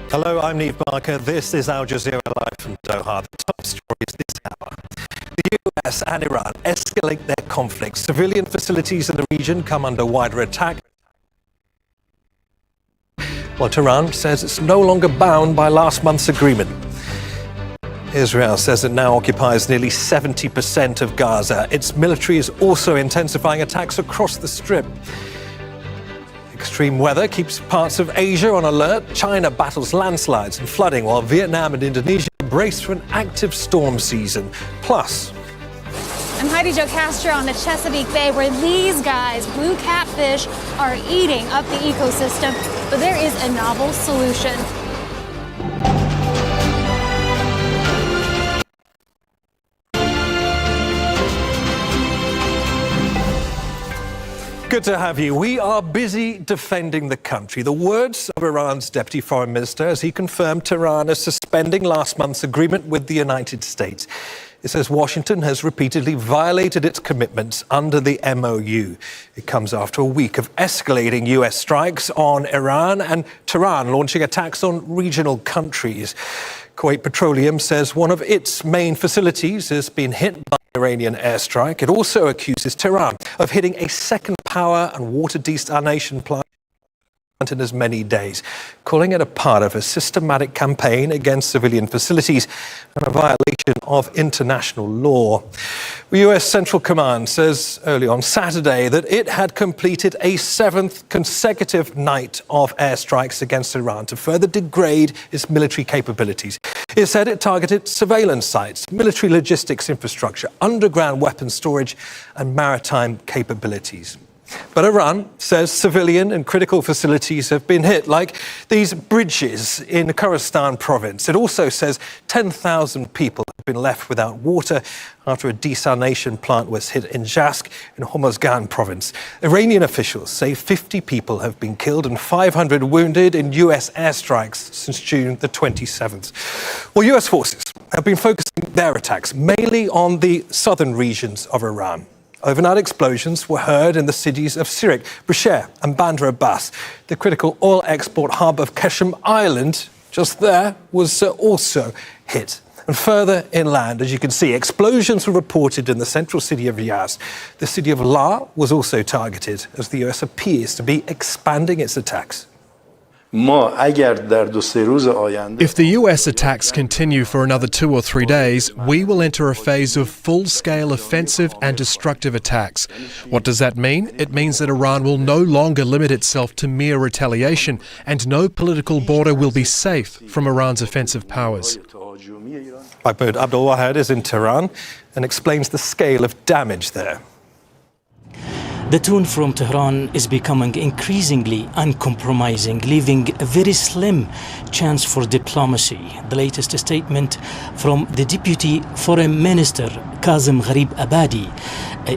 Hello, I'm Neve Barker. This is Al Jazeera Live from Doha. The top stories this hour. The US and Iran escalate their conflict. Civilian facilities in the region come under wider attack, while Tehran says it's no longer bound by last month's agreement. Israel says it now occupies nearly 70% of Gaza. Its military is also intensifying attacks across the Strip. Extreme weather keeps parts of Asia on alert. China battles landslides and flooding, while Vietnam and Indonesia brace for an active storm season. Plus, I'm Heidi Jo Castro on the Chesapeake Bay, where these guys, blue catfish, are eating up the ecosystem. But there is a novel solution. good to have you. We are busy defending the country. The words of Iran's Deputy Foreign Minister as he confirmed Tehran is suspending last month's agreement with the United States. It says Washington has repeatedly violated its commitments under the MOU. It comes after a week of escalating US strikes on Iran and Tehran launching attacks on regional countries. Kuwait Petroleum says one of its main facilities has been hit by an Iranian airstrike. It also accuses Tehran of hitting a second power and water desalination plant in as many days, calling it a part of a systematic campaign against civilian facilities and a violation of international law. The US Central Command says early on Saturday that it had completed a seventh consecutive night of airstrikes against Iran to further degrade its military capabilities. It said it targeted surveillance sites, military logistics infrastructure, underground weapons storage and maritime capabilities. But Iran says civilian and critical facilities have been hit, like these bridges in Khorasan province. It also says 10,000 people have been left without water after a desalination plant was hit in Jask in Hormozgan province. Iranian officials say 50 people have been killed and 500 wounded in US airstrikes since June the 27th. Well, US forces have been focusing their attacks mainly on the southern regions of Iran. Overnight explosions were heard in the cities of Sirik, Bushehr and Bandar Abbas. The critical oil export hub of Qeshm Island, just there, was also hit. And further inland, as you can see, explosions were reported in the central city of Yazd. The city of La was also targeted as the US appears to be expanding its attacks. If the US attacks continue for another 2 or 3 days, we will enter a phase of full-scale offensive and destructive attacks. What does that mean? It means that Iran will no longer limit itself to mere retaliation, and no political border will be safe from Iran's offensive powers. Mahmoud Abdul Wahid is in Tehran and explains the scale of damage there. The tone from Tehran is becoming increasingly uncompromising, leaving a very slim chance for diplomacy. The latest statement from the Deputy Foreign Minister, Kazem Gharib Abadi,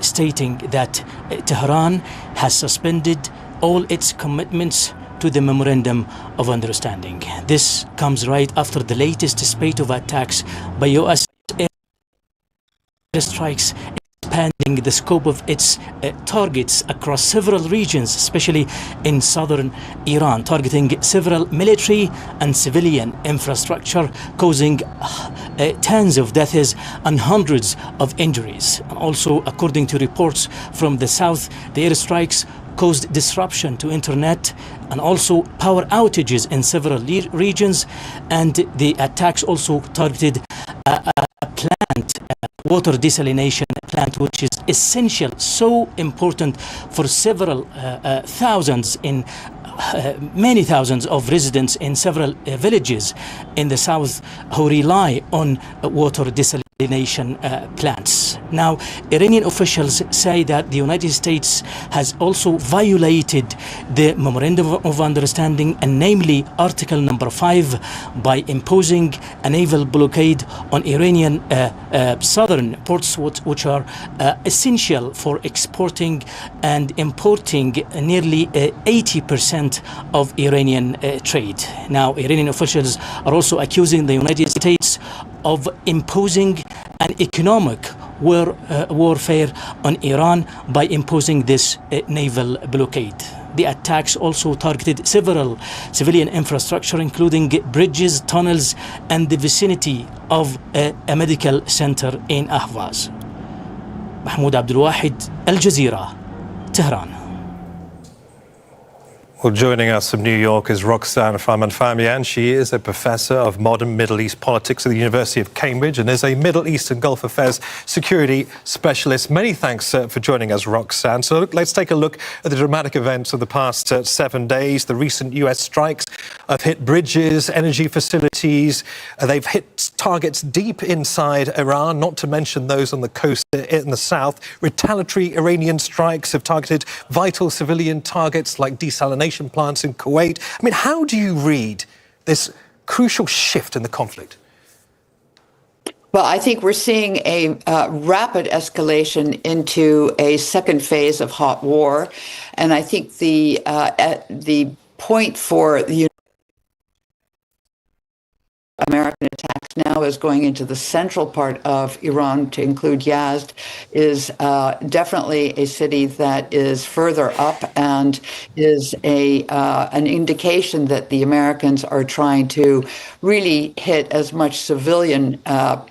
stating that Tehran has suspended all its commitments to the Memorandum of Understanding. This comes right after the latest spate of attacks by US airstrikes, expanding the scope of its targets across several regions, especially in southern Iran, targeting several military and civilian infrastructure, causing tens of deaths and hundreds of injuries. Also, according to reports from the south, the airstrikes caused disruption to internet and also power outages in several regions, and the attacks also targeted a plant, water desalination plant, which is essential, so important for several thousands many thousands of residents in several villages in the south who rely on water desalination plants. Now, Iranian officials say that the United States has also violated the Memorandum of Understanding, and namely Article number 5, by imposing a naval blockade on Iranian southern ports, which are essential for exporting and importing nearly 80% of Iranian trade. Now, Iranian officials are also accusing the United States of imposing an economic warfare on Iran by imposing this naval blockade. The attacks also targeted several civilian infrastructure, including bridges, tunnels, and the vicinity of a medical center in Ahvaz. Mahmoud Abdul Wahid, Al Jazeera, Tehran. Well, joining us from New York is Roxanne Farmanfamian. She is a professor of modern Middle East politics at the University of Cambridge and is a Middle East and Gulf Affairs security specialist. Many thanks for joining us, Roxanne. So let's take a look at the dramatic events of the past 7 days. The recent US strikes have hit bridges, energy facilities. They've hit targets deep inside Iran, not to mention those on the coast in the south. Retaliatory Iranian strikes have targeted vital civilian targets like desalination plants in Kuwait. I mean, how do you read this crucial shift in the conflict? Well, I think we're seeing a rapid escalation into a second phase of hot war. And I think the point for the American attacks now is going into the central part of Iran to include Yazd is definitely a city that is further up and is an indication that the Americans are trying to really hit as much civilian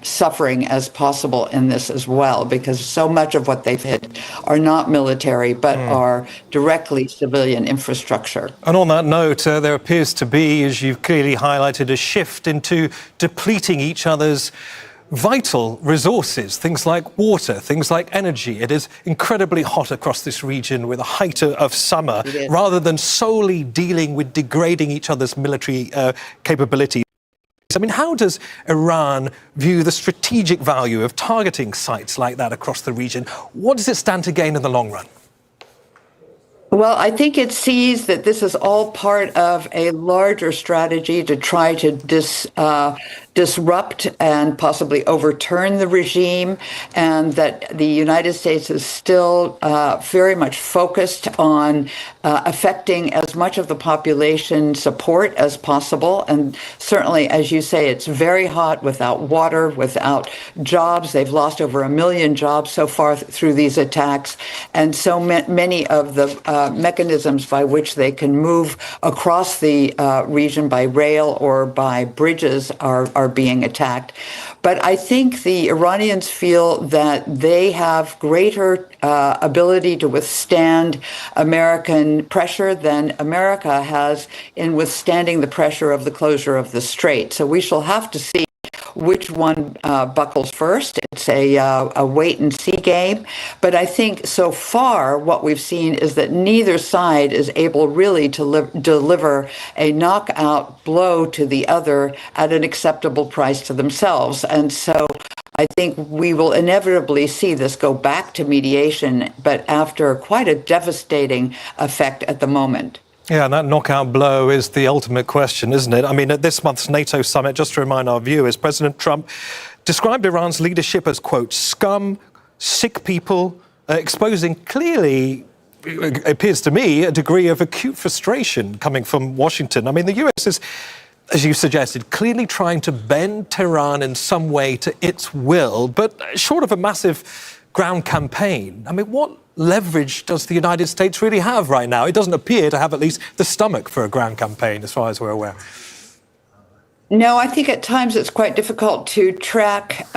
suffering as possible in this as well, because so much of what they've hit are not military but are directly civilian infrastructure. And on that note, there appears to be, as you've clearly highlighted, a shift into depleting each other's vital resources, things like water, things like energy. It is incredibly hot across this region with a height of summer, rather than solely dealing with degrading each other's military capabilities. I mean, how does Iran view the strategic value of targeting sites like that across the region? What does it stand to gain in the long run? Well, I think it sees that this is all part of a larger strategy to try to disrupt and possibly overturn the regime, and that the United States is still very much focused on affecting as much of the population support as possible. And certainly, as you say, it's very hot without water, without jobs. They've lost over 1 million jobs so far through these attacks. And so many of the mechanisms by which they can move across the region by rail or by bridges are being attacked. But I think the Iranians feel that they have greater ability to withstand American pressure than America has in withstanding the pressure of the closure of the strait. So we shall have to see which one buckles first. It's a wait-and-see game. But I think so far what we've seen is that neither side is able really to deliver a knockout blow to the other at an acceptable price to themselves. And so I think we will inevitably see this go back to mediation, but after quite a devastating effect at the moment. Yeah, and that knockout blow is the ultimate question, isn't it? I mean, at this month's NATO summit, just to remind our viewers, President Trump described Iran's leadership as, quote, scum, sick people, exposing clearly, it appears to me, a degree of acute frustration coming from Washington. I mean, the US is, as you suggested, clearly trying to bend Tehran in some way to its will, but short of a massive ground campaign. I mean, what leverage does the United States really have right now? It doesn't appear to have at least the stomach for a ground campaign, as far as we're aware. No, I think at times it's quite difficult to track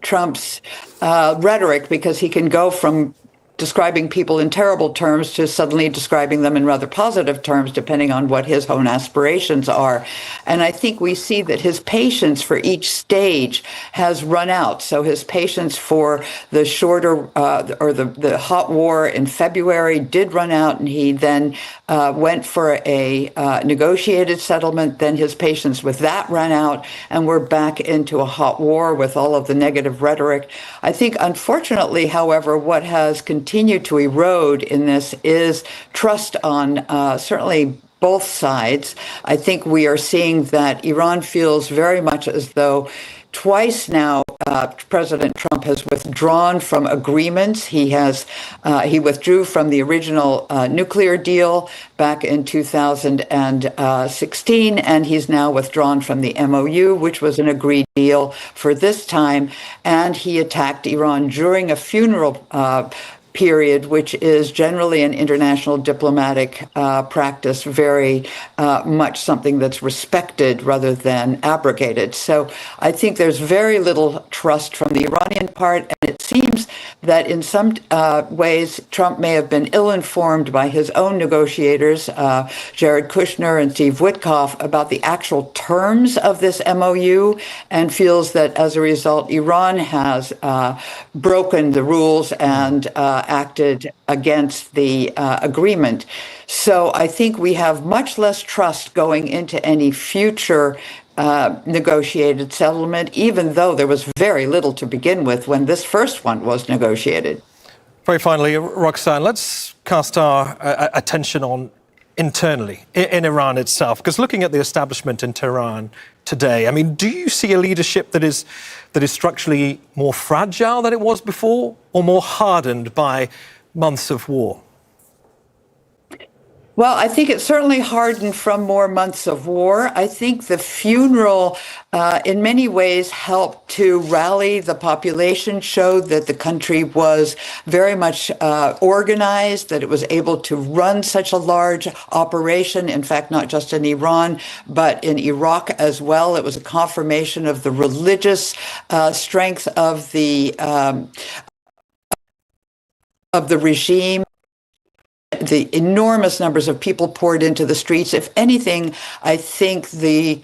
Trump's rhetoric, because he can go from describing people in terrible terms to suddenly describing them in rather positive terms, depending on what his own aspirations are. And I think we see that his patience for each stage has run out. So his patience for the shorter or the hot war in February did run out, and he then went for a negotiated settlement. Then his patience with that ran out, and we're back into a hot war with all of the negative rhetoric. I think, unfortunately, however, what has continued to erode in this is trust on certainly both sides. I think we are seeing that Iran feels very much as though twice now President Trump has withdrawn from agreements. He withdrew from the original nuclear deal back in 2016, and he's now withdrawn from the MOU, which was an agreed deal for this time. And he attacked Iran during a funeral period, which is generally an international diplomatic practice, very much something that's respected rather than abrogated. So I think there's very little trust from the Iranian part, and it seems that in some ways Trump may have been ill-informed by his own negotiators, Jared Kushner and Steve Witkoff, about the actual terms of this MOU, and feels that as a result Iran has broken the rules and acted against the agreement. So I think we have much less trust going into any future negotiated settlement, even though there was very little to begin with when this first one was negotiated. Very finally, Roxanne, let's cast our attention on internally in Iran itself, because looking at the establishment in Tehran today, I mean, do you see a leadership that is structurally more fragile than it was before, or more hardened by months of war? Well, I think it certainly hardened from more months of war. I think the funeral, in many ways, helped to rally the population, showed that the country was very much organized, that it was able to run such a large operation. In fact, not just in Iran, but in Iraq as well. It was a confirmation of the religious strength of the regime. The enormous numbers of people poured into the streets. If anything, I think the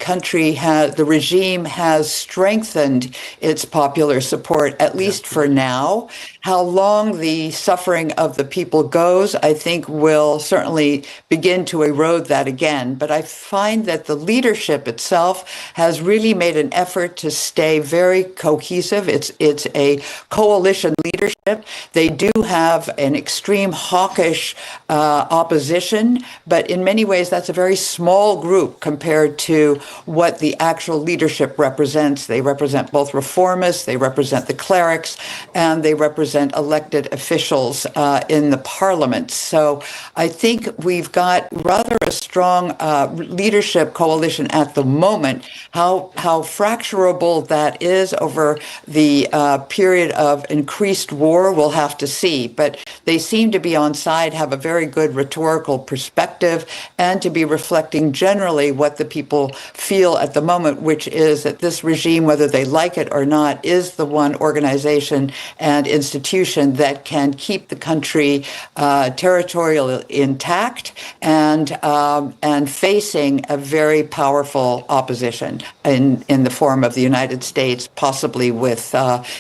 regime has strengthened its popular support, at least for now. How long the suffering of the people goes, I think, will certainly begin to erode that again. But I find that the leadership itself has really made an effort to stay very cohesive. It's a coalition leadership. They do have an extreme hawkish opposition, but in many ways that's a very small group compared to what the actual leadership represents. They represent both reformists, they represent the clerics, and they represent elected officials in the parliament. So I think we've got rather a strong leadership coalition at the moment. How fracturable that is over the period of increased war, we'll have to see. But they seem to be on side, have a very good rhetorical perspective, and to be reflecting generally what the people feel at the moment, which is that this regime, whether they like it or not, is the one organization and institution that can keep the country territorially intact and facing a very powerful opposition in the form of the United States, possibly with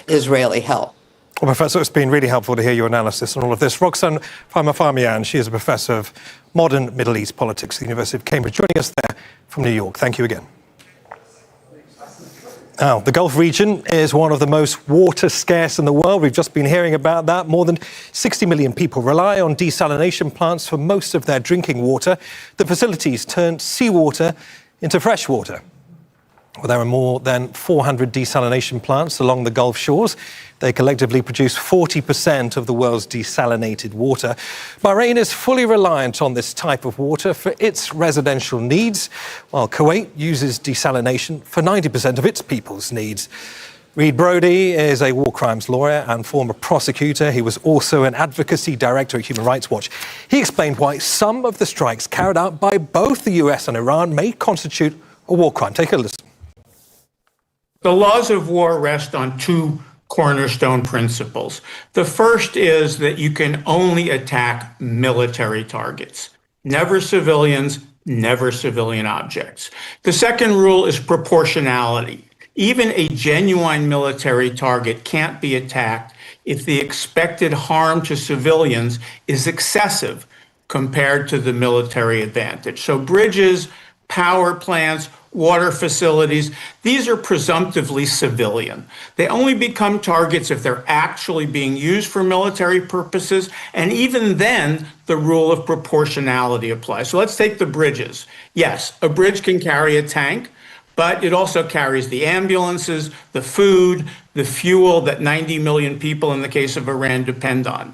Israeli help. Well, Professor, it's been really helpful to hear your analysis on all of this. Roxanne Farmafamian, she is a professor of modern Middle East politics at the University of Cambridge, joining us there from New York. Thank you again. Now, the Gulf region is one of the most water scarce in the world. We've just been hearing about that. More than 60 million people rely on desalination plants for most of their drinking water. The facilities turn seawater into fresh water. Well, there are more than 400 desalination plants along the Gulf shores. They collectively produce 40% of the world's desalinated water. Bahrain is fully reliant on this type of water for its residential needs, while Kuwait uses desalination for 90% of its people's needs. Reed Brody is a war crimes lawyer and former prosecutor. He was also an advocacy director at Human Rights Watch. He explained why some of the strikes carried out by both the US and Iran may constitute a war crime. Take a listen. The laws of war rest on two cornerstone principles. The first is that you can only attack military targets, never civilians, never civilian objects. The second rule is proportionality. Even a genuine military target can't be attacked if the expected harm to civilians is excessive compared to the military advantage. So bridges, power plants, water facilities, these are presumptively civilian. They only become targets if they're actually being used for military purposes, and even then, the rule of proportionality applies. So let's take the bridges. Yes, a bridge can carry a tank, but it also carries the ambulances, the food, the fuel that 90 million people in the case of Iran depend on.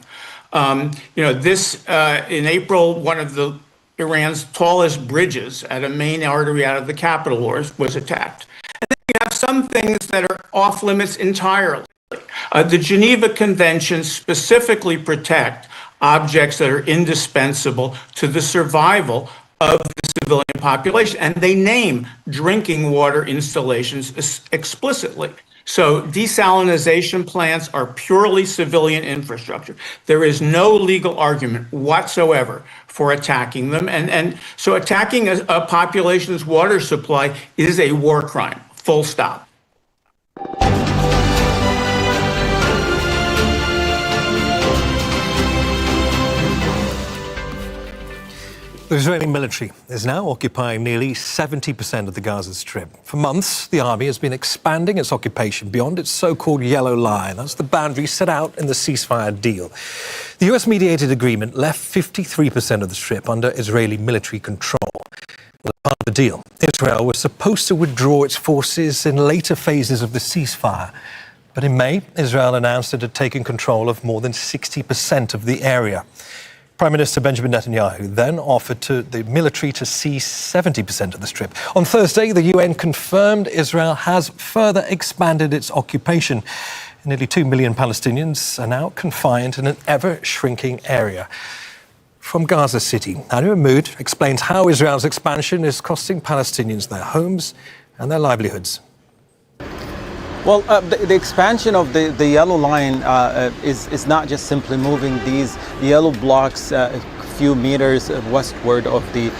In April, one of Iran's tallest bridges at a main artery out of the capital was attacked. And then you have some things that are off limits entirely. The Geneva Conventions specifically protect objects that are indispensable to the survival of the civilian population, and they name drinking water installations explicitly. So desalination plants are purely civilian infrastructure. There is no legal argument whatsoever for attacking them. And so attacking a population's water supply is a war crime, full stop. The Israeli military is now occupying nearly 70% of the Gaza Strip. For months, the army has been expanding its occupation beyond its so-called yellow line. That's the boundary set out in the ceasefire deal. The US-mediated agreement left 53% of the Strip under Israeli military control. As part of the deal, Israel was supposed to withdraw its forces in later phases of the ceasefire. But in May, Israel announced it had taken control of more than 60% of the area. Prime Minister Benjamin Netanyahu then offered to the military to seize 70% of the Strip. On Thursday, the UN confirmed Israel has further expanded its occupation. Nearly 2 million Palestinians are now confined in an ever-shrinking area. From Gaza City, Anu Mahmoud explains how Israel's expansion is costing Palestinians their homes and their livelihoods. Well, the expansion of the yellow line is not just simply moving these yellow blocks a few meters westward of the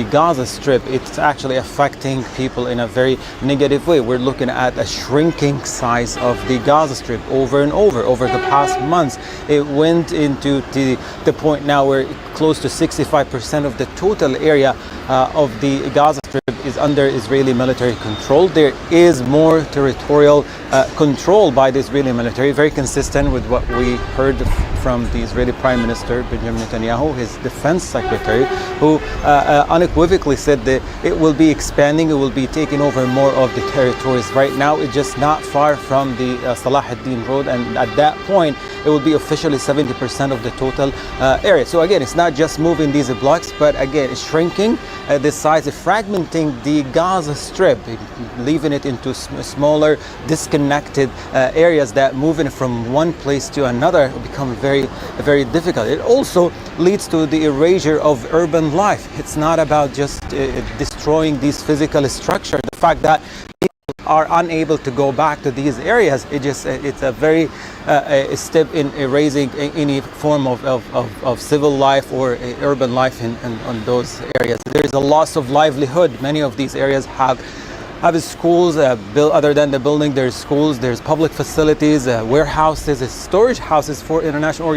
Gaza Strip. It's actually affecting people in a very negative way. We're looking at a shrinking size of the Gaza Strip over and over the past months. It went into the point now where close to 65% of the total area of the Gaza Strip is under Israeli military control. There is more territorial control by the Israeli military, very consistent with what we heard from the Israeli Prime Minister Benjamin Netanyahu, his defense secretary, who unequivocally said that it will be expanding, it will be taking over more of the territories. Right now, it's just not far from the Salah ad-Din road, and at that point, it will be officially 70% of the total area. So again, it's not just moving these blocks, but again, it's shrinking the size, fragmenting the Gaza Strip, leaving it into smaller, disconnected areas that moving from one place to another become very difficult. It also leads to the erasure of urban life. It's not about just destroying these physical structures. The fact that people are unable to go back to these areas, it's a very step in erasing any form of civil life or urban life in those areas. There is a loss of livelihood. Many of these areas have schools, other than the building, there's schools, there's public facilities, warehouses, storage houses for international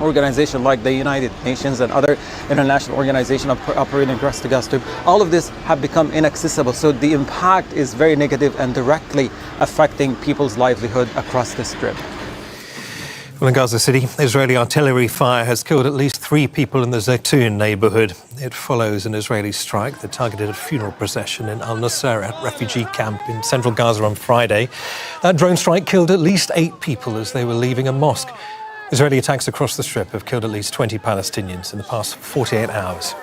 organizations like the United Nations and other international organizations operating across the Gaza Strip. All of this have become inaccessible. So the impact is very negative and directly affecting people's livelihood across the Strip. Well, in Gaza City, Israeli artillery fire has killed at least 3 people in the Zaytun neighborhood. It follows an Israeli strike that targeted a funeral procession in Al-Nusayrat refugee camp in central Gaza on Friday. That drone strike killed at least 8 people as they were leaving a mosque. Israeli attacks across the Strip have killed at least 20 Palestinians in the past 48 hours.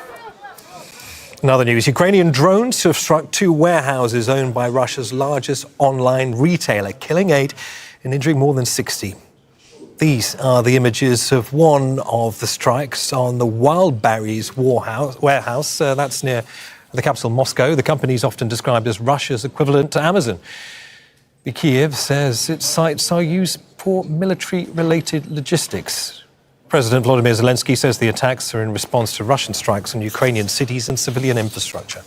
In other news, Ukrainian drones have struck 2 warehouses owned by Russia's largest online retailer, killing 8 and injuring more than 60. These are the images of one of the strikes on the Wildberries warehouse. That's near the capital, Moscow. The company is often described as Russia's equivalent to Amazon. Kyiv says its sites are used for military-related logistics. President Volodymyr Zelensky says the attacks are in response to Russian strikes on Ukrainian cities and civilian infrastructure.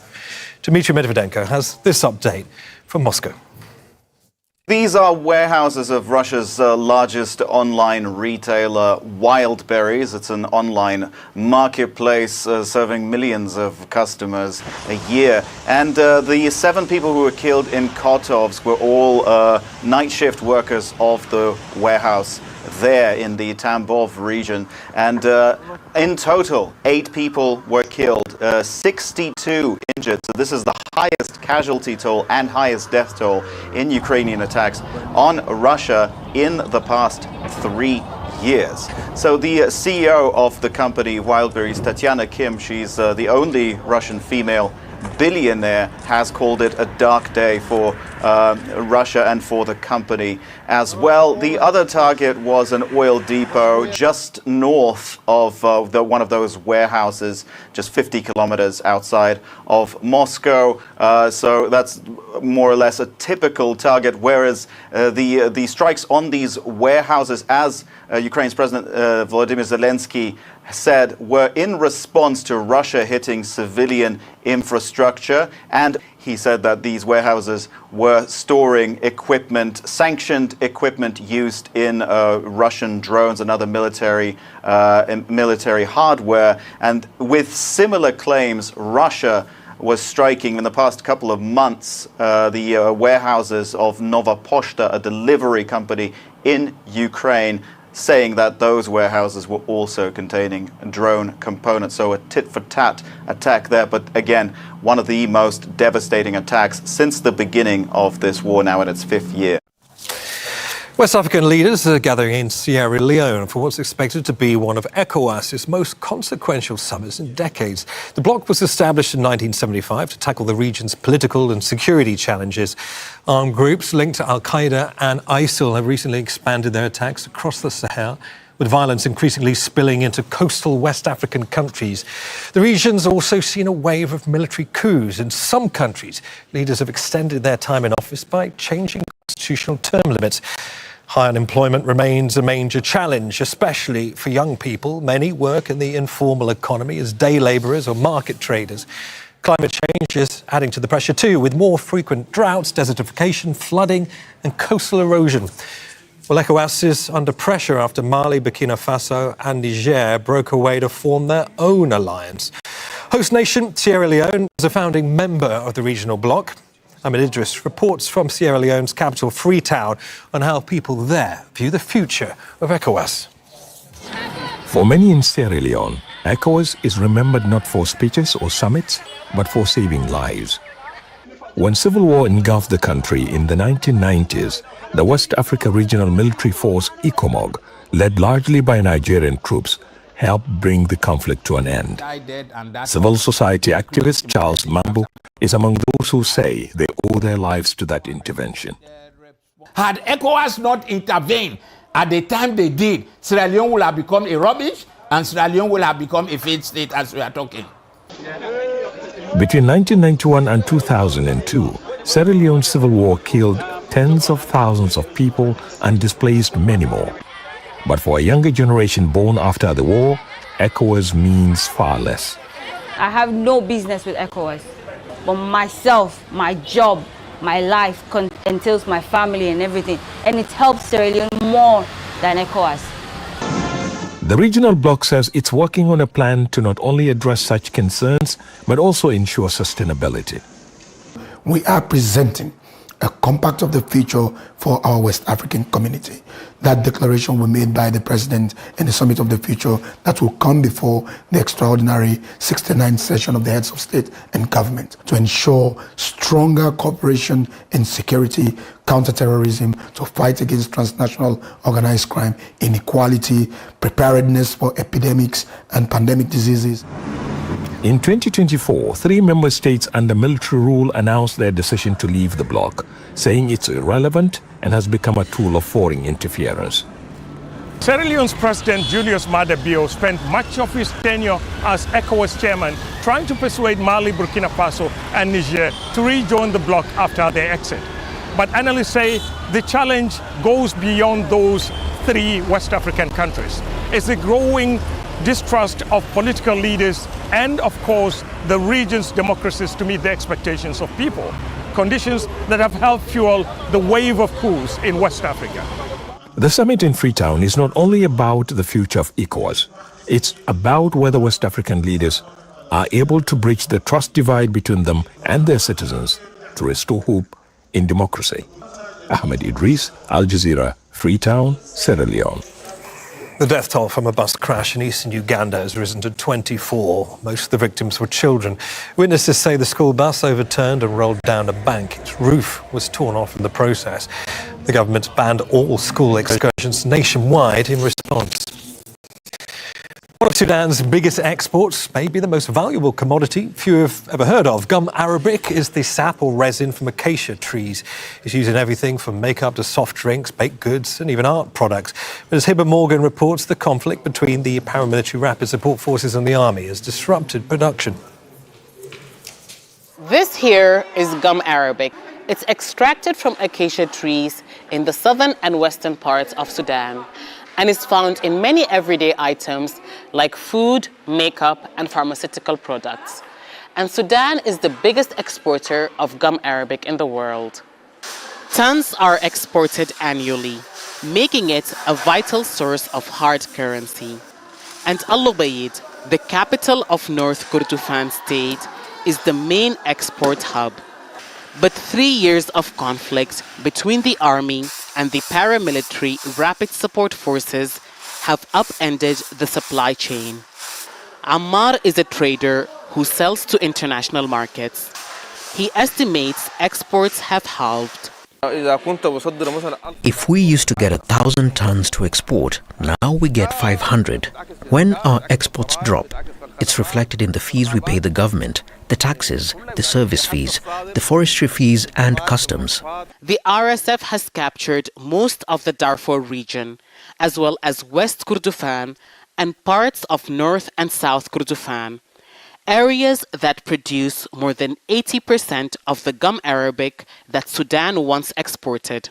Dmitry Medvedenko has this update from Moscow. These are warehouses of Russia's largest online retailer, Wildberries. It's an online marketplace serving millions of customers a year. And the 7 people who were killed in Kotovsk were all night shift workers of the warehouse there in the Tambov region. And in total, 8 people were killed, 62 injured. So this is the highest casualty toll and highest death toll in Ukrainian attacks on Russia in the past 3 years. So the CEO of the company Wildberries, Tatiana Kim, she's the only Russian female billionaire has called it a dark day for Russia and for the company as well. The other target was an oil depot just north of one of those warehouses, just 50 kilometers outside of Moscow. So that's more or less a typical target, whereas the strikes on these warehouses, as Ukraine's President Volodymyr Zelensky said, were in response to Russia hitting civilian infrastructure. And he said that these warehouses were storing equipment, sanctioned equipment used in Russian drones and other military hardware. And with similar claims, Russia was striking in the past couple of months the warehouses of Nova Poshta, a delivery company in Ukraine, saying that those warehouses were also containing drone components. So a tit-for-tat attack there. But again, one of the most devastating attacks since the beginning of this war, now in its 5th year. West African leaders are gathering in Sierra Leone for what's expected to be one of ECOWAS's most consequential summits in decades. The bloc was established in 1975 to tackle the region's political and security challenges. Armed groups linked to Al-Qaeda and ISIL have recently expanded their attacks across the Sahel, with violence increasingly spilling into coastal West African countries. The region's also seen a wave of military coups. In some countries, leaders have extended their time in office by changing constitutional term limits. High unemployment remains a major challenge, especially for young people. Many work in the informal economy as day labourers or market traders. Climate change is adding to the pressure too, with more frequent droughts, desertification, flooding and coastal erosion. Well, ECOWAS is under pressure after Mali, Burkina Faso and Niger broke away to form their own alliance. Host nation Sierra Leone is a founding member of the regional bloc. Ahmed Idris reports from Sierra Leone's capital, Freetown, on how people there view the future of ECOWAS. For many in Sierra Leone, ECOWAS is remembered not for speeches or summits, but for saving lives. When civil war engulfed the country in the 1990s, the West Africa Regional Military Force, ECOMOG, led largely by Nigerian troops, helped bring the conflict to an end. Civil society activist Charles Mambu is among those who say they owe their lives to that intervention. Had ECOWAS not intervened at the time they did, Sierra Leone would have become a rubbish and Sierra Leone will have become a failed state as we are talking. Between 1991 and 2002, Sierra Leone's civil war killed tens of thousands of people and displaced many more. But for a younger generation born after the war, ECOWAS means far less. I have no business with ECOWAS, but myself, my job, my life entails my family and everything, and it helps Sierra Leone more than ECOWAS. The regional bloc says it's working on a plan to not only address such concerns, but also ensure sustainability. We are presenting a compact of the future for our West African community. That declaration was made by the President in the Summit of the Future that will come before the extraordinary 69th session of the Heads of State and Government to ensure stronger cooperation in security, counterterrorism, to fight against transnational organized crime, inequality, preparedness for epidemics and pandemic diseases. In 2024, 3 member states under military rule announced their decision to leave the bloc, saying it's irrelevant and has become a tool of foreign interference. Sierra Leone's President Julius Maada Bio spent much of his tenure as ECOWAS chairman trying to persuade Mali, Burkina Faso and Niger to rejoin the bloc after their exit. But analysts say the challenge goes beyond those 3 West African countries. It's a growing distrust of political leaders and, of course, the region's democracies to meet the expectations of people, conditions that have helped fuel the wave of coups in West Africa. The summit in Freetown is not only about the future of ECOWAS, it's about whether West African leaders are able to bridge the trust divide between them and their citizens to restore hope in democracy. Ahmed Idris, Al Jazeera, Freetown, Sierra Leone. The death toll from a bus crash in eastern Uganda has risen to 24. Most of the victims were children. Witnesses say the school bus overturned and rolled down a bank. Its roof was torn off in the process. The government banned all school excursions nationwide in response. One of Sudan's biggest exports, maybe the most valuable commodity few have ever heard of. Gum arabic is the sap or resin from acacia trees. It's used in everything from makeup to soft drinks, baked goods and even art products. But as Hiba Morgan reports, the conflict between the paramilitary rapid support forces and the army has disrupted production. This here is gum arabic. It's extracted from acacia trees in the southern and western parts of Sudan, and is found in many everyday items like food, makeup, and pharmaceutical products. And Sudan is the biggest exporter of gum arabic in the world. Tons are exported annually, making it a vital source of hard currency. And Al-Ubaid, the capital of North Kordofan state, is the main export hub. But 3 years of conflict between the army and the paramilitary rapid support forces have upended the supply chain. Ammar is a trader who sells to international markets. He estimates exports have halved. If we used to get 1,000 tons to export, now we get 500. When our exports drop, it's reflected in the fees we pay the government, the taxes, the service fees, the forestry fees and customs. The RSF has captured most of the Darfur region, as well as West Kordofan and parts of North and South Kordofan, areas that produce more than 80% of the gum arabic that Sudan once exported.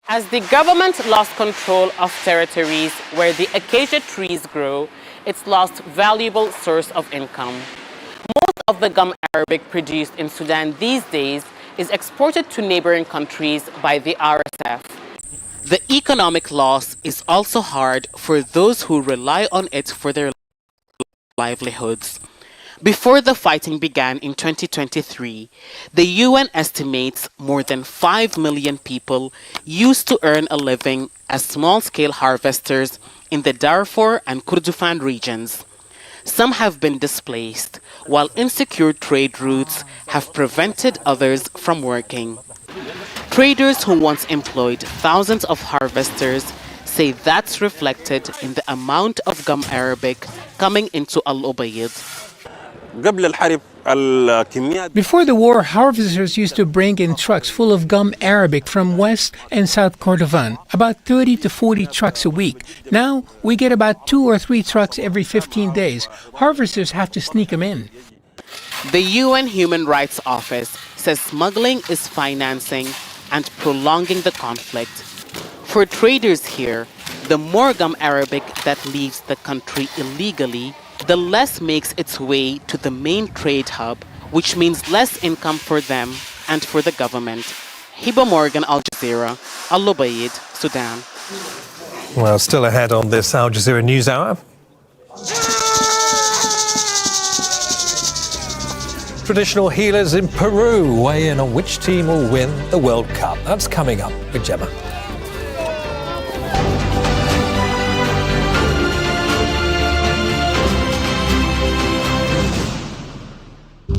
As the government lost control of territories where the acacia trees grow, it's lost valuable source of income. Most of the gum arabic produced in Sudan these days is exported to neighboring countries by the RSF. The economic loss is also hard for those who rely on it for their livelihoods. Before the fighting began in 2023, the UN estimates more than 5 million people used to earn a living as small-scale harvesters in the Darfur and Kordofan regions. Some have been displaced, while insecure trade routes have prevented others from working. Traders who once employed thousands of harvesters say that's reflected in the amount of gum arabic coming into Al-Ubaid. Before the war, harvesters used to bring in trucks full of gum arabic from West and South Kordofan, about 30 to 40 trucks a week. Now, we get about 2 or 3 trucks every 15 days. Harvesters have to sneak them in. The UN Human Rights Office says smuggling is financing and prolonging the conflict. For traders here, the more gum arabic that leaves the country illegally, the less makes its way to the main trade hub, which means less income for them and for the government. Hiba Morgan, Al Jazeera, Al-Ubaid, Sudan. Well, still ahead on this Al Jazeera News Hour. Traditional healers in Peru weigh in on which team will win the World Cup. That's coming up with Gemma.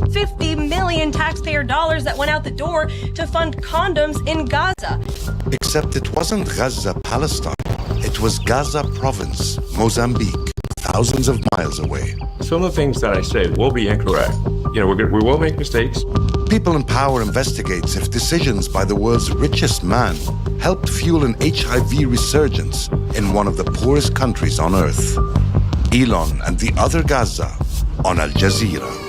$50 million taxpayer dollars that went out the door to fund condoms in Gaza. Except it wasn't Gaza, Palestine. It was Gaza province, Mozambique, thousands of miles away. Some of the things that I say will be incorrect. You know, we will make mistakes. People in Power investigates if decisions by the world's richest man helped fuel an HIV resurgence in one of the poorest countries on earth. Elon and the other Gaza on Al Jazeera.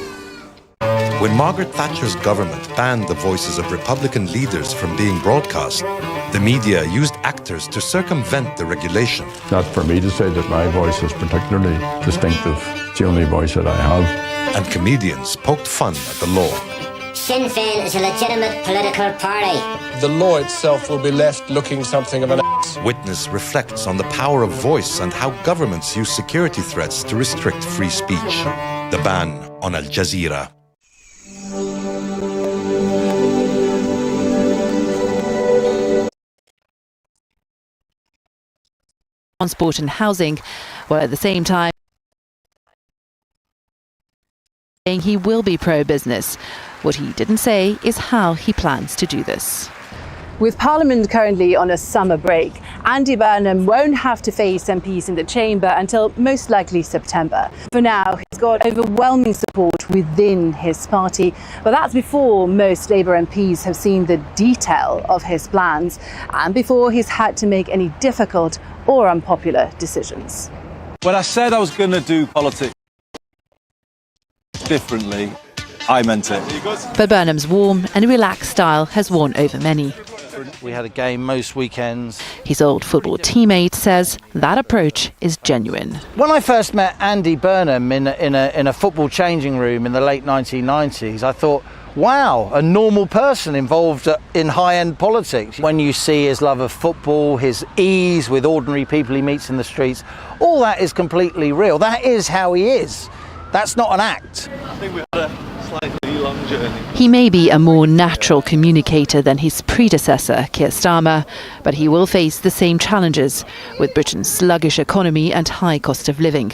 When Margaret Thatcher's government banned the voices of Republican leaders from being broadcast, the media used actors to circumvent the regulation. Not for me to say that my voice is particularly distinctive. It's the only voice that I have. And comedians poked fun at the law. Sinn Féin is a legitimate political party. The law itself will be left looking something of an ass. Witness reflects on the power of voice and how governments use security threats to restrict free speech. The ban on Al Jazeera. Transport and housing, while at the same time saying he will be pro-business. What he didn't say is how he plans to do this. With Parliament currently on a summer break, Andy Burnham won't have to face MPs in the chamber until most likely September. For now, he's got overwhelming support within his party, but that's before most Labour MPs have seen the detail of his plans and before he's had to make any difficult or unpopular decisions. When I said I was going to do politics differently, I meant it. But Burnham's warm and relaxed style has won over many. We had a game most weekends. His old football teammate says that approach is genuine. When I first met Andy Burnham in a football changing room in the late 1990s, I thought, wow, a normal person involved in high-end politics. When you see his love of football, his ease with ordinary people he meets in the streets, all that is completely real. That is how he is. That's not an act. I think we've had a slightly long journey. He may be a more natural communicator than his predecessor, Keir Starmer, but he will face the same challenges with Britain's sluggish economy and high cost of living.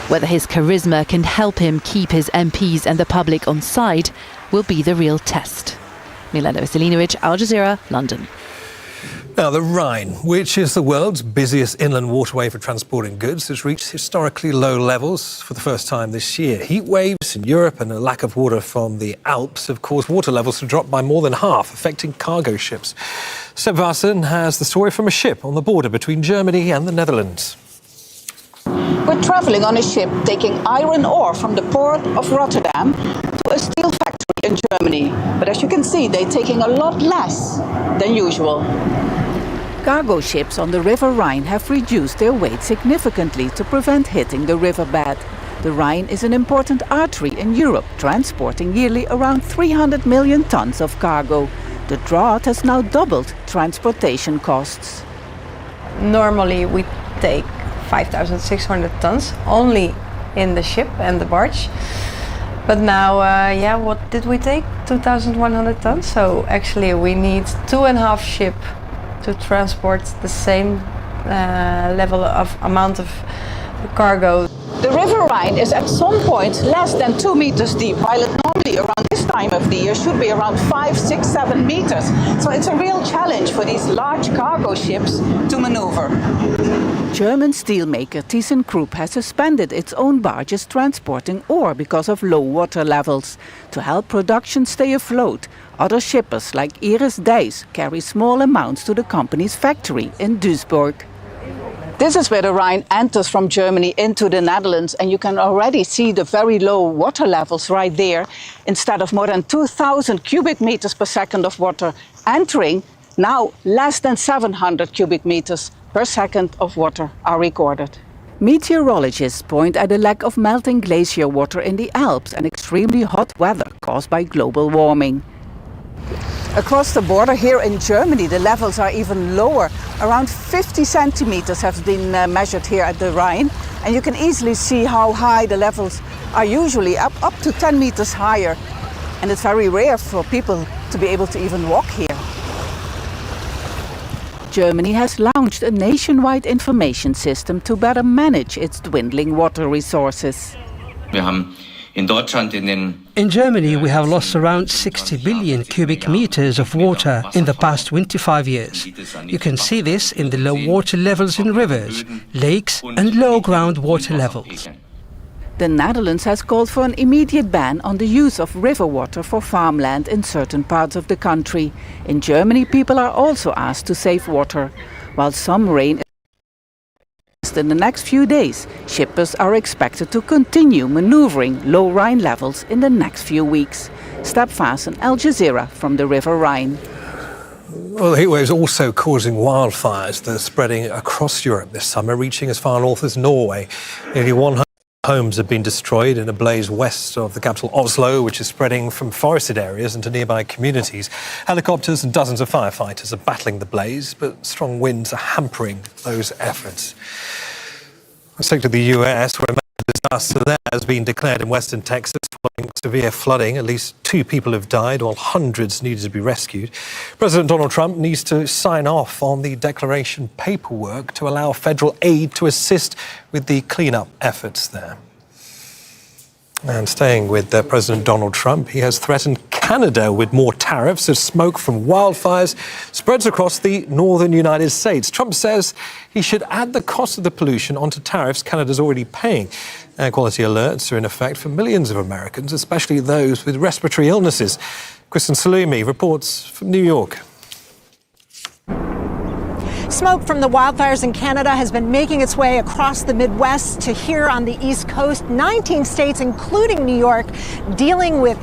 Whether his charisma can help him keep his MPs and the public on side will be the real test. Milena Veselinovic, Al Jazeera, London. Now, the Rhine, which is the world's busiest inland waterway for transporting goods, has reached historically low levels for the first time this year. Heat waves in Europe and a lack of water from the Alps have caused water levels to drop by more than half, affecting cargo ships. Seb Varsen has the story from a ship on the border between Germany and the Netherlands. We're travelling on a ship taking iron ore from the port of Rotterdam to a steel factory in Germany. But as you can see, they're taking a lot less than usual. Cargo ships on the River Rhine have reduced their weight significantly to prevent hitting the riverbed. The Rhine is an important artery in Europe, transporting yearly around 300 million tons of cargo. The drought has now doubled transportation costs. Normally we take 5,600 tons only in the ship and the barge. But now, what did we take? 2,100 tons. So actually we need 2.5 ships to transport the same level of amount of cargo. The River Rhine is at some point less than 2 meters deep, while it normally around this time of the year should be around 5, 6, 7 meters. So it's a real challenge for these large cargo ships to maneuver. German steelmaker ThyssenKrupp has suspended its own barges transporting ore because of low water levels. To help production stay afloat, other shippers like Iris Dijs carry small amounts to the company's factory in Duisburg. This is where the Rhine enters from Germany into the Netherlands, and you can already see the very low water levels right there. Instead of more than 2,000 cubic meters per second of water entering, now less than 700 cubic meters per second of water are recorded. Meteorologists point at a lack of melting glacier water in the Alps and extremely hot weather caused by global warming. Across the border here in Germany, the levels are even lower. Around 50 centimeters have been measured here at the Rhine. And you can easily see how high the levels are, usually up to 10 meters higher. And it's very rare for people to be able to even walk here. Germany has launched a nationwide information system to better manage its dwindling water resources. In Germany, we have lost around 60 billion cubic meters of water in the past 25 years. You can see this in the low water levels in rivers, lakes and low groundwater levels. The Netherlands has called for an immediate ban on the use of river water for farmland in certain parts of the country. In Germany, people are also asked to save water. While some rain in the next few days, shippers are expected to continue maneuvering low Rhine levels in the next few weeks. Step Vassen, Al Jazeera from the River Rhine. Well, the heatwave is also causing wildfires that are spreading across Europe this summer, reaching as far north as Norway. Nearly 100 homes have been destroyed in a blaze west of the capital Oslo, which is spreading from forested areas into nearby communities. Helicopters and dozens of firefighters are battling the blaze, but strong winds are hampering those efforts. Let's take to the US, where a major disaster there has been declared in western Texas following severe flooding. At least 2 people have died, while hundreds needed to be rescued. President Donald Trump needs to sign off on the declaration paperwork to allow federal aid to assist with the cleanup efforts there. And staying with President Donald Trump, he has threatened Canada with more tariffs as smoke from wildfires spreads across the northern United States. Trump says he should add the cost of the pollution onto tariffs Canada's already paying. Air quality alerts are in effect for millions of Americans, especially those with respiratory illnesses. Kristen Salumi reports from New York. Smoke from the wildfires in Canada has been making its way across the Midwest to here on the East Coast. 19 states, including New York, dealing with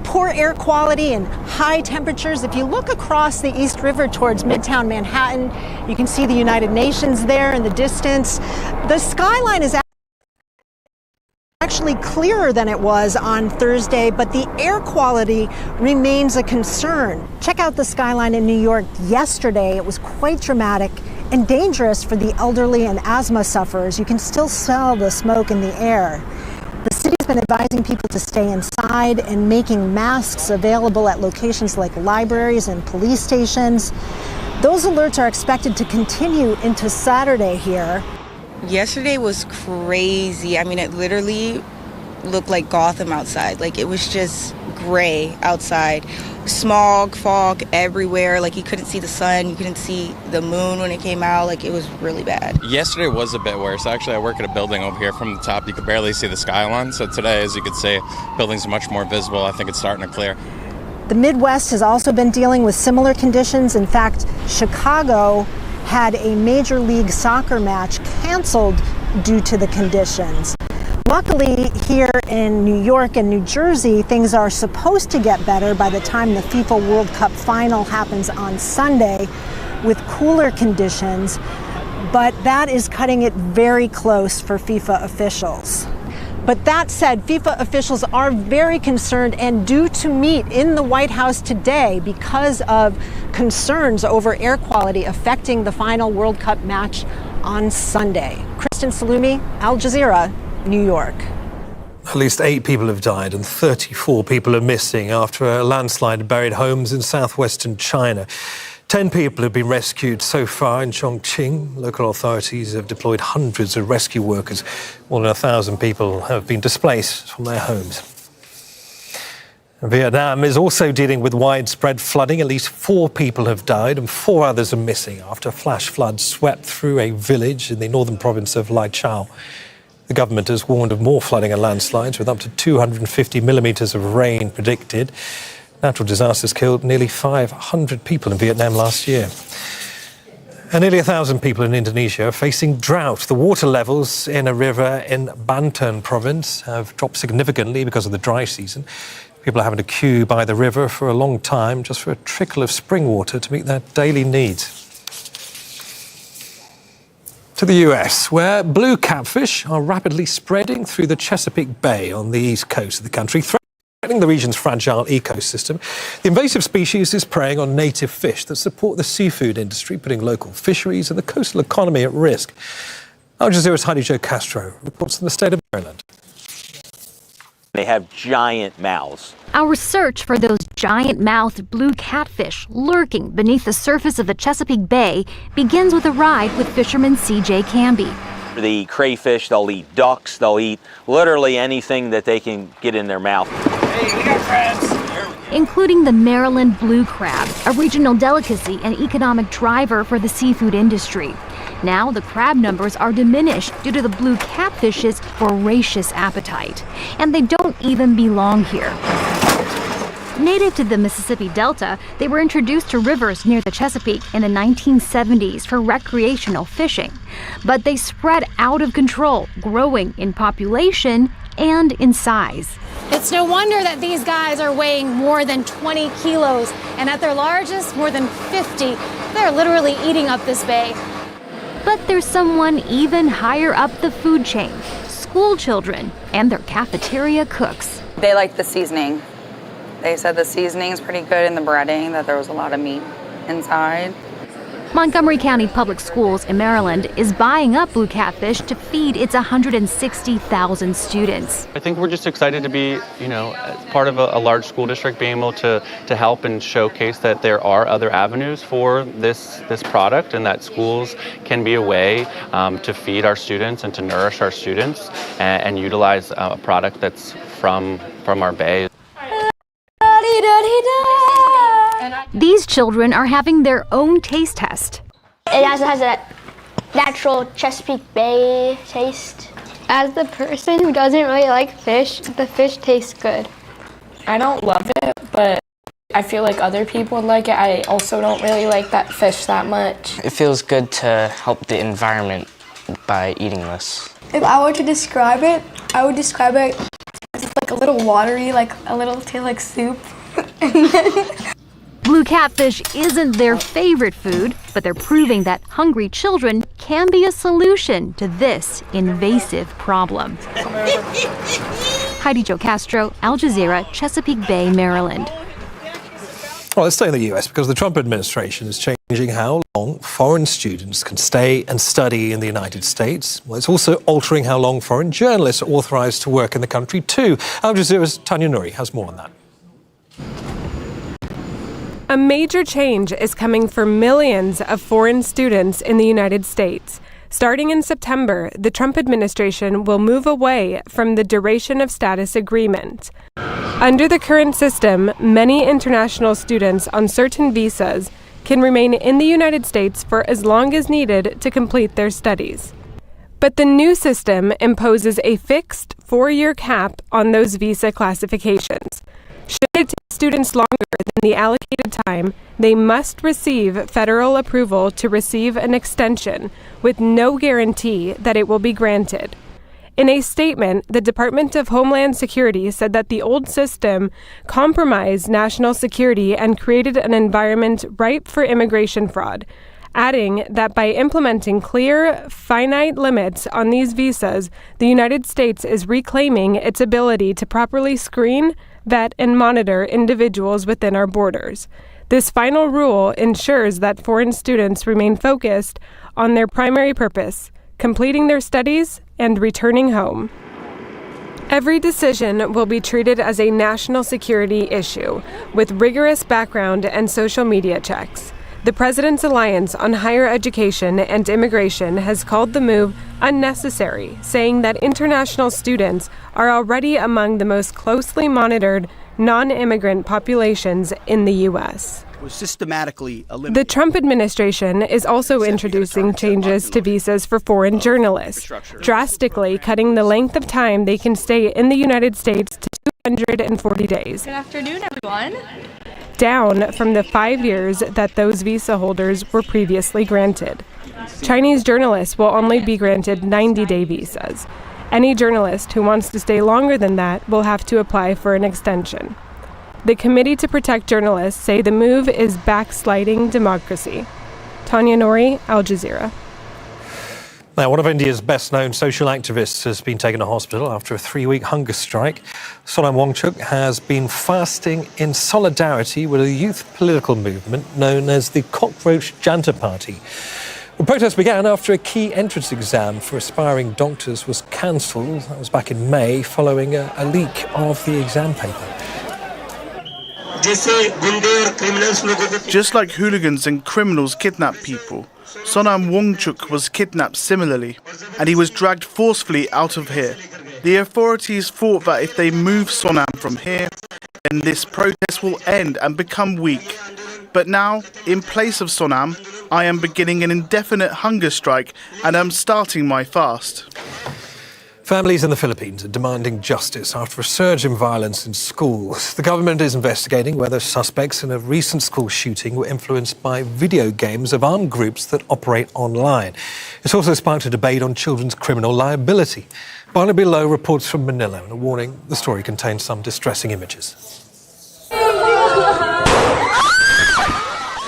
poor air quality and high temperatures. If you look across the East River towards Midtown Manhattan, you can see the United Nations there in the distance. The skyline is actually clearer than it was on Thursday, but the air quality remains a concern. Check out the skyline in New York yesterday. It was quite dramatic and dangerous for the elderly and asthma sufferers. You can still smell the smoke in the air. The city's been advising people to stay inside and making masks available at locations like libraries and police stations. Those alerts are expected to continue into Saturday here. Yesterday was crazy. I mean, it literally looked like Gotham outside. Like, it was just gray outside. Smog, fog everywhere. Like, you couldn't see the sun. You couldn't see the moon when it came out. Like, it was really bad. Yesterday was a bit worse. Actually, I work at a building over here. From the top, you could barely see the skyline. So today, as you could see, buildings are much more visible. I think it's starting to clear. The Midwest has also been dealing with similar conditions. In fact, Chicago had a Major League Soccer match canceled due to the conditions. Luckily, here in New York and New Jersey, things are supposed to get better by the time the FIFA World Cup final happens on Sunday with cooler conditions, but that is cutting it very close for FIFA officials. But that said, FIFA officials are very concerned and due to meet in the White House today because of concerns over air quality affecting the final World Cup match on Sunday. Kristen Salumi, Al Jazeera, New York. At least 8 people have died and 34 people are missing after a landslide buried homes in southwestern China. 10 people have been rescued so far in Chongqing. Local authorities have deployed hundreds of rescue workers. More than 1,000 people have been displaced from their homes. Vietnam is also dealing with widespread flooding. At least 4 people have died and 4 others are missing after flash floods swept through a village in the northern province of Lai Chau. The government has warned of more flooding and landslides with up to 250 millimetres of rain predicted. Natural disasters killed nearly 500 people in Vietnam last year. And nearly 1,000 people in Indonesia are facing drought. The water levels in a river in Banten province have dropped significantly because of the dry season. People are having to queue by the river for a long time just for a trickle of spring water to meet their daily needs. To the US, where blue catfish are rapidly spreading through the Chesapeake Bay on the east coast of the country, threatening the region's fragile ecosystem. The invasive species is preying on native fish that support the seafood industry, putting local fisheries and the coastal economy at risk. Al Jazeera's Heidi Jo Castro reports from the state of Maryland. They have giant mouths. Our search for those giant-mouthed blue catfish lurking beneath the surface of the Chesapeake Bay begins with a ride with fisherman C.J. Canby. They eat crayfish, they'll eat ducks, they'll eat literally anything that they can get in their mouth. Hey, we got crabs! Including the Maryland blue crab, a regional delicacy and economic driver for the seafood industry. Now the crab numbers are diminished due to the blue catfish's voracious appetite. And they don't even belong here. Native to the Mississippi Delta, they were introduced to rivers near the Chesapeake in the 1970s for recreational fishing. But they spread out of control, growing in population and in size. It's no wonder that these guys are weighing more than 20 kilos, and at their largest, more than 50. They're literally eating up this bay. But there's someone even higher up the food chain, school children and their cafeteria cooks. They like the seasoning. They said the seasoning is pretty good in the breading, that there was a lot of meat inside. Montgomery County Public Schools in Maryland is buying up blue catfish to feed its 160,000 students. I think we're just excited to be, part of a large school district, being able to help and showcase that there are other avenues for this product, and that schools can be a way to feed our students and to nourish our students and utilize a product that's from our bay. These children are having their own taste test. It also has a natural Chesapeake Bay taste. As the person who doesn't really like fish, the fish tastes good. I don't love it, but I feel like other people would like it. I also don't really like that fish that much. It feels good to help the environment by eating this. If I were to describe it, I would describe it as like a little watery, like a little taste like soup. Blue catfish isn't their favorite food, but they're proving that hungry children can be a solution to this invasive problem. Heidi Jo Castro, Al Jazeera, Chesapeake Bay, Maryland. Well, let's stay in the US because the Trump administration is changing how long foreign students can stay and study in the United States. Well, it's also altering how long foreign journalists are authorized to work in the country too. Al Jazeera's Tanya Nouri has more on that. A major change is coming for millions of foreign students in the United States. Starting in September, the Trump administration will move away from the duration of status agreement. Under the current system, many international students on certain visas can remain in the United States for as long as needed to complete their studies. But the new system imposes a fixed 4-year cap on those visa classifications. Should it take students longer than the allocated time, they must receive federal approval to receive an extension, with no guarantee that it will be granted. In a statement, the Department of Homeland Security said that the old system compromised national security and created an environment ripe for immigration fraud, adding that by implementing clear, finite limits on these visas, the United States is reclaiming its ability to properly screen, vet, and monitor individuals within our borders. This final rule ensures that foreign students remain focused on their primary purpose, completing their studies and returning home. Every decision will be treated as a national security issue, with rigorous background and social media checks. The President's Alliance on Higher Education and Immigration has called the move unnecessary, saying that international students are already among the most closely monitored non-immigrant populations in the U.S. The Trump administration is also introducing changes to visas for foreign journalists, drastically cutting the length of time they can stay in the United States to 240 days. Good afternoon, everyone. Down from the 5 years that those visa holders were previously granted. Chinese journalists will only be granted 90-day visas. Any journalist who wants to stay longer than that will have to apply for an extension. The Committee to Protect Journalists say the move is backsliding democracy. Tanya Nouri, Al Jazeera. Now, one of India's best-known social activists has been taken to hospital after a 3-week hunger strike. Sonam Wangchuk has been fasting in solidarity with a youth political movement known as the Cockroach Janta Party. The protest began after a key entrance exam for aspiring doctors was cancelled. That was back in May, following a leak of the exam paper. Just like hooligans and criminals kidnap people, Sonam Wangchuk was kidnapped similarly, and he was dragged forcefully out of here. The authorities thought that if they move Sonam from here, then this protest will end and become weak. But now, in place of Sonam, I am beginning an indefinite hunger strike and am starting my fast. Families in the Philippines are demanding justice after a surge in violence in schools. The government is investigating whether suspects in a recent school shooting were influenced by video games of armed groups that operate online. It's also sparked a debate on children's criminal liability. Barnaby Lowe reports from Manila, and a warning, the story contains some distressing images.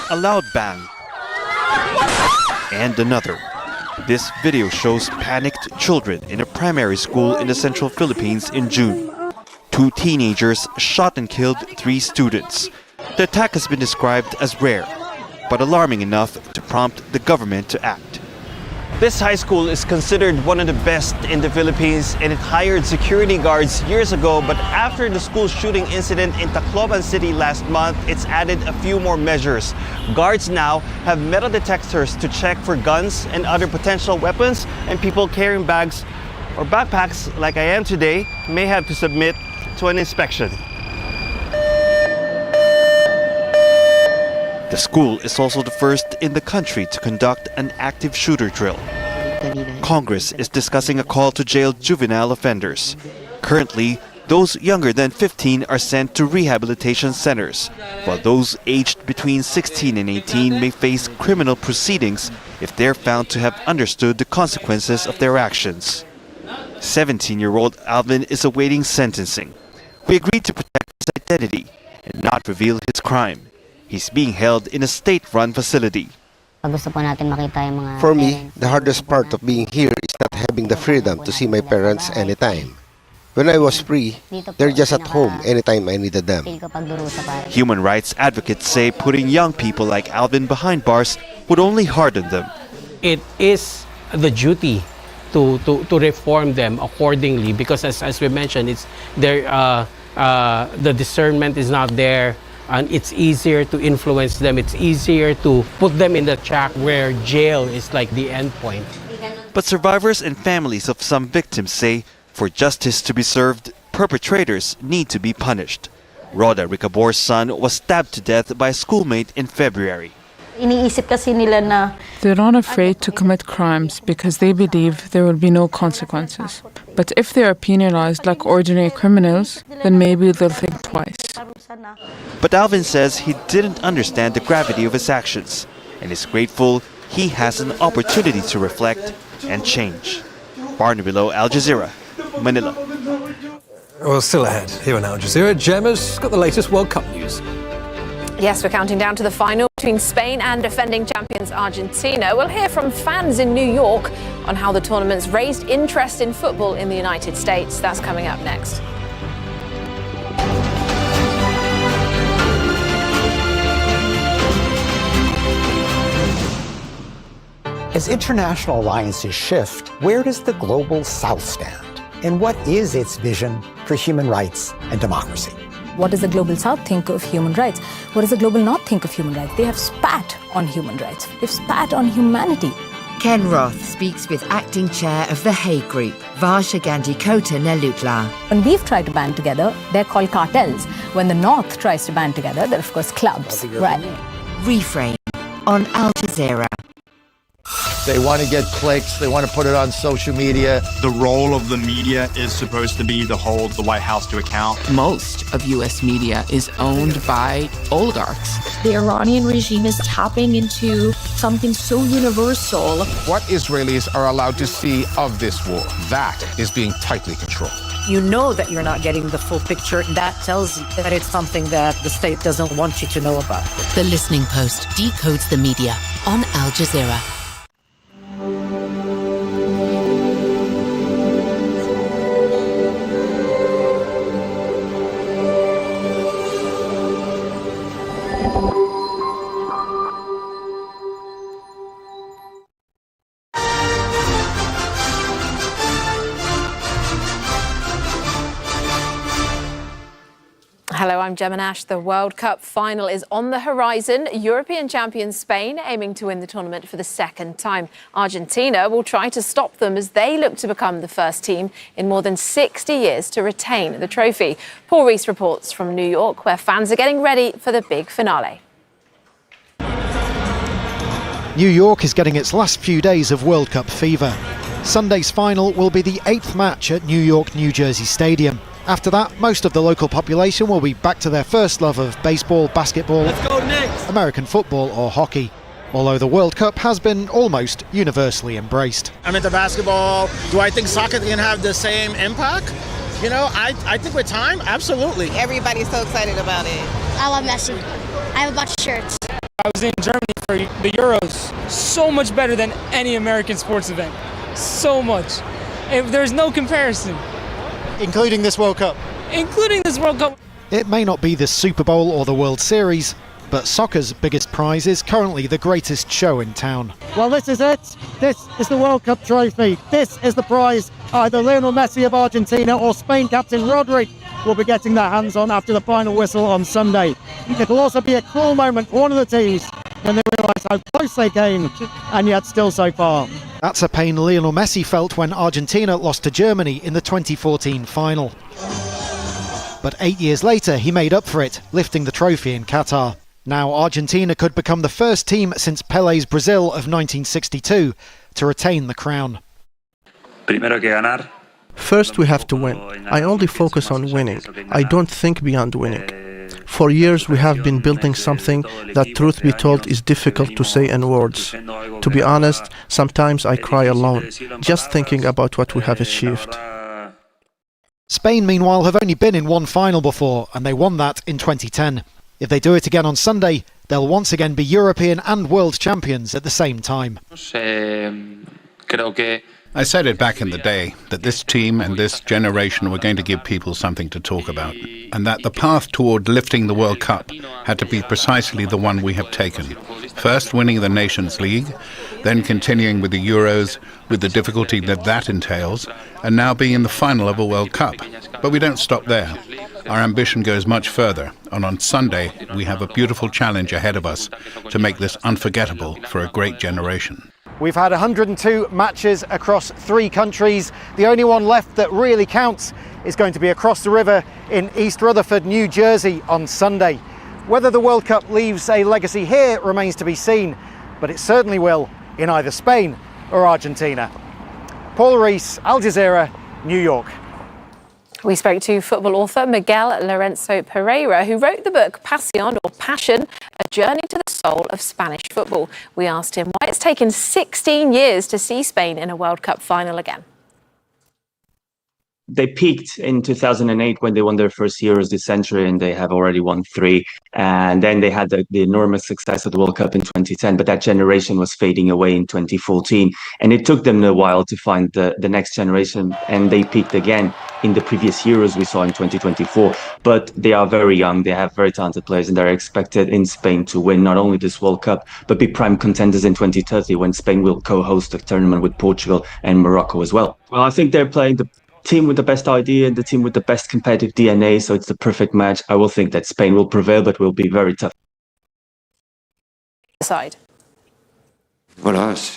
A loud bang. And another. This video shows panicked children in a primary school in the central Philippines in June. 2 teenagers shot and killed 3 students. The attack has been described as rare, but alarming enough to prompt the government to act. This high school is considered one of the best in the Philippines, and it hired security guards years ago, but after the school shooting incident in Tacloban City last month, it's added a few more measures. Guards now have metal detectors to check for guns and other potential weapons, and people carrying bags or backpacks like I am today may have to submit to an inspection. The school is also the first in the country to conduct an active shooter drill. Congress is discussing a call to jail juvenile offenders. Currently, those younger than 15 are sent to rehabilitation centers, while those aged between 16 and 18 may face criminal proceedings if they're found to have understood the consequences of their actions. 17-year-old Alvin is awaiting sentencing. We agreed to protect his identity and not reveal his crime. He's being held in a state-run facility. For me, the hardest part of being here is not having the freedom to see my parents anytime. When I was free, they're just at home anytime I needed them. Human rights advocates say putting young people like Alvin behind bars would only harden them. It is the duty to reform them accordingly, because as we mentioned, it's there. The discernment is not there, and it's easier to influence them. It's easier to put them in the track where jail is like the end point. But survivors and families of some victims say for justice to be served, perpetrators need to be punished. Rhoda Ricabor's son was stabbed to death by a schoolmate in February. They're not afraid to commit crimes because they believe there will be no consequences. But if they are penalized like ordinary criminals, then maybe they'll think twice. But Alvin says he didn't understand the gravity of his actions and is grateful he has an opportunity to reflect and change. Barnaby Lowe, Al Jazeera, Manila. Well, still ahead here on Al Jazeera, Gemma's got the latest World Cup news. Yes, we're counting down to the final between Spain and defending champions Argentina. We'll hear from fans in New York on how the tournament's raised interest in football in the United States. That's coming up next. As international alliances shift, where does the global South stand? And what is its vision for human rights and democracy? What does the Global South think of human rights? What does the Global North think of human rights? They have spat on human rights. They've spat on humanity. Ken Roth speaks with acting chair of the Hague Group, Varsha Gandhi-Kota Nelutla. When we've tried to band together, they're called cartels. When the North tries to band together, they're of course clubs. Right. Reframe on Al Jazeera. They want to get clicks. They want to put it on social media. The role of the media is supposed to be to hold the White House to account. Most of U.S. media is owned by oligarchs. The Iranian regime is tapping into something so universal. What Israelis are allowed to see of this war, that is being tightly controlled. You know that you're not getting the full picture. That tells you that it's something that the state doesn't want you to know about. The Listening Post decodes the media on Al Jazeera. Hello, I'm Gemma Nash. The World Cup final is on the horizon. European champions Spain aiming to win the tournament for the second time. Argentina will try to stop them as they look to become the first team in more than 60 years to retain the trophy. Paul Rees reports from New York, where fans are getting ready for the big finale. New York is getting its last few days of World Cup fever. Sunday's final will be the 8th match at New York, New Jersey Stadium. After that, most of the local population will be back to their first love of baseball, basketball, American football or hockey. Although the World Cup has been almost universally embraced. I'm into basketball. Do I think soccer can have the same impact? You know, I think with time, absolutely. Everybody's so excited about it. I love Messi. I have a bunch of shirts. I was in Germany for the Euros. So much better than any American sports event. So much. There's no comparison. Including this World Cup? Including this World Cup. It may not be the Super Bowl or the World Series, but soccer's biggest prize is currently the greatest show in town. Well, this is it. This is the World Cup trophy. This is the prize either Lionel Messi of Argentina or Spain captain Rodri will be getting their hands on after the final whistle on Sunday. It'll also be a cruel moment for one of the teams when they realise how close they came, and yet still so far. That's a pain Lionel Messi felt when Argentina lost to Germany in the 2014 final. But 8 years later, he made up for it, lifting the trophy in Qatar. Now Argentina could become the first team since Pele's Brazil of 1962 to retain the crown. First we have to win. I only focus on winning. I don't think beyond winning. For years we have been building something that, truth be told, is difficult to say in words. To be honest, sometimes I cry alone, just thinking about what we have achieved. Spain, meanwhile, have only been in one final before, and they won that in 2010. If they do it again on Sunday, they'll once again be European and world champions at the same time. I said it back in the day, that this team and this generation were going to give people something to talk about, and that the path toward lifting the World Cup had to be precisely the one we have taken. First winning the Nations League, then continuing with the Euros, with the difficulty that that entails, and now being in the final of a World Cup. But we don't stop there. Our ambition goes much further, and on Sunday we have a beautiful challenge ahead of us to make this unforgettable for a great generation. We've had 102 matches across 3 countries. The only one left that really counts is going to be across the river in East Rutherford, New Jersey on Sunday. Whether the World Cup leaves a legacy here remains to be seen, but it certainly will in either Spain or Argentina. Paul Rees, Al Jazeera, New York. We spoke to football author Miguel Lorenzo Pereira, who wrote the book Pasión, or Passion, A Journey to the Soul of Spanish Football. We asked him why it's taken 16 years to see Spain in a World Cup final again. They peaked in 2008 when they won their first Euros this century, and they have already won 3. And then they had the enormous success of the World Cup in 2010, but that generation was fading away in 2014. And it took them a while to find the next generation, and they peaked again in the previous Euros we saw in 2024. But they are very young, they have very talented players, and they're expected in Spain to win not only this World Cup, but be prime contenders in 2030 when Spain will co-host a tournament with Portugal and Morocco as well. Well, I think they're playing the team with the best idea and the team with the best competitive DNA, so it's the perfect match. I will think that Spain will prevail, but will be very tough. Side. The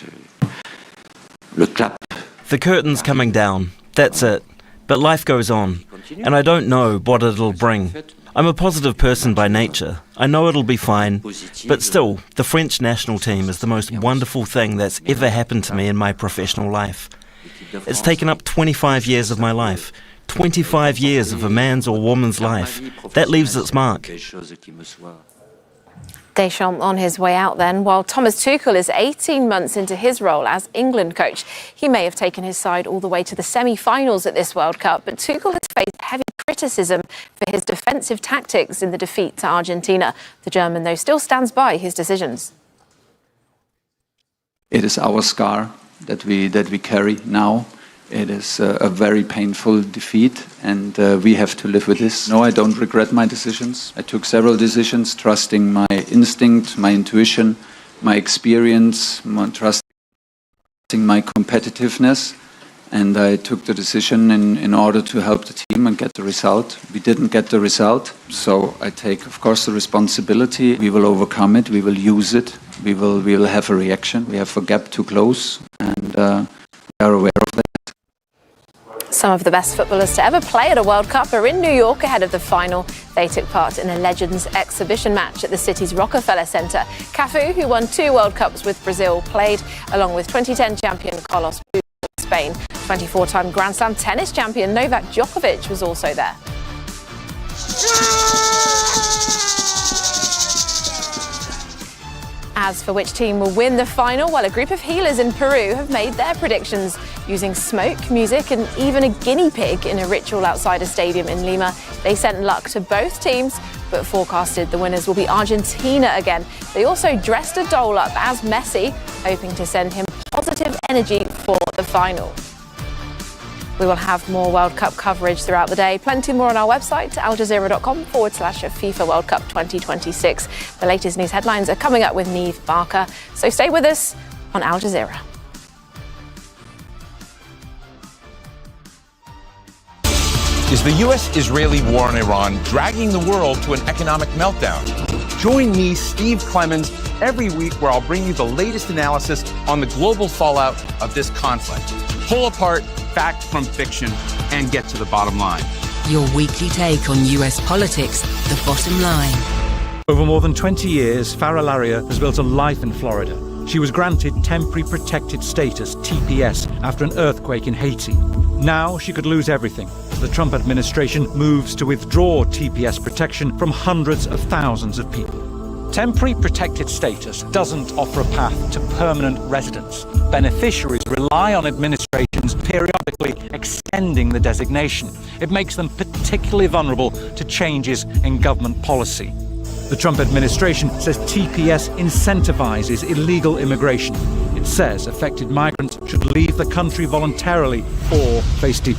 curtain's coming down, that's it. But life goes on, and I don't know what it'll bring. I'm a positive person by nature. I know it'll be fine, but still, the French national team is the most wonderful thing that's ever happened to me in my professional life. It's taken up 25 years of my life, 25 years of a man's or woman's life. That leaves its mark. Deschamps on his way out then, while Thomas Tuchel is 18 months into his role as England coach. He may have taken his side all the way to the semi-finals at this World Cup, but Tuchel has faced heavy criticism for his defensive tactics in the defeat to Argentina. The German, though, still stands by his decisions. It is our scar that we carry now. It is a very painful defeat, and we have to live with this. No, I don't regret my decisions. I took several decisions, trusting my instinct, my intuition, my experience, trusting my competitiveness, and I took the decision in order to help the team and get the result. We didn't get the result, so I take, of course, the responsibility. We will overcome it. We will use it. We will have a reaction. We have a gap to close, and we are aware of that. Some of the best footballers to ever play at a World Cup are in New York ahead of the final. They took part in a Legends exhibition match at the city's Rockefeller Center. Cafu, who won 2 World Cups with Brazil, played along with 2010 champion Carlos Puyol of Spain. 24-time Grand Slam tennis champion Novak Djokovic was also there. As for which team will win the final, well, a group of healers in Peru have made their predictions using smoke, music and even a guinea pig in a ritual outside a stadium in Lima. They sent luck to both teams, but forecasted the winners will be Argentina again. They also dressed a doll up as Messi, hoping to send him positive energy for the final. We will have more World Cup coverage throughout the day. Plenty more on our website, aljazeera.com/FIFA World Cup 2026. The latest news headlines are coming up with Neve Barker. So stay with us on Al Jazeera. Is the U.S.-Israeli war on Iran dragging the world to an economic meltdown? Join me, Steve Clemens, every week where I'll bring you the latest analysis on the global fallout of this conflict. Pull apart fact from fiction and get to the bottom line. Your weekly take on US politics, The Bottom Line. Over more than 20 years, Farah Laria has built a life in Florida. She was granted Temporary Protected Status, TPS, after an earthquake in Haiti. Now she could lose everything as the Trump administration moves to withdraw TPS protection from hundreds of thousands of people. Temporary protected status doesn't offer a path to permanent residence. Beneficiaries rely on administrations periodically extending the designation. It makes them particularly vulnerable to changes in government policy. The Trump administration says TPS incentivizes illegal immigration. It says affected migrants should leave the country voluntarily or face deportation.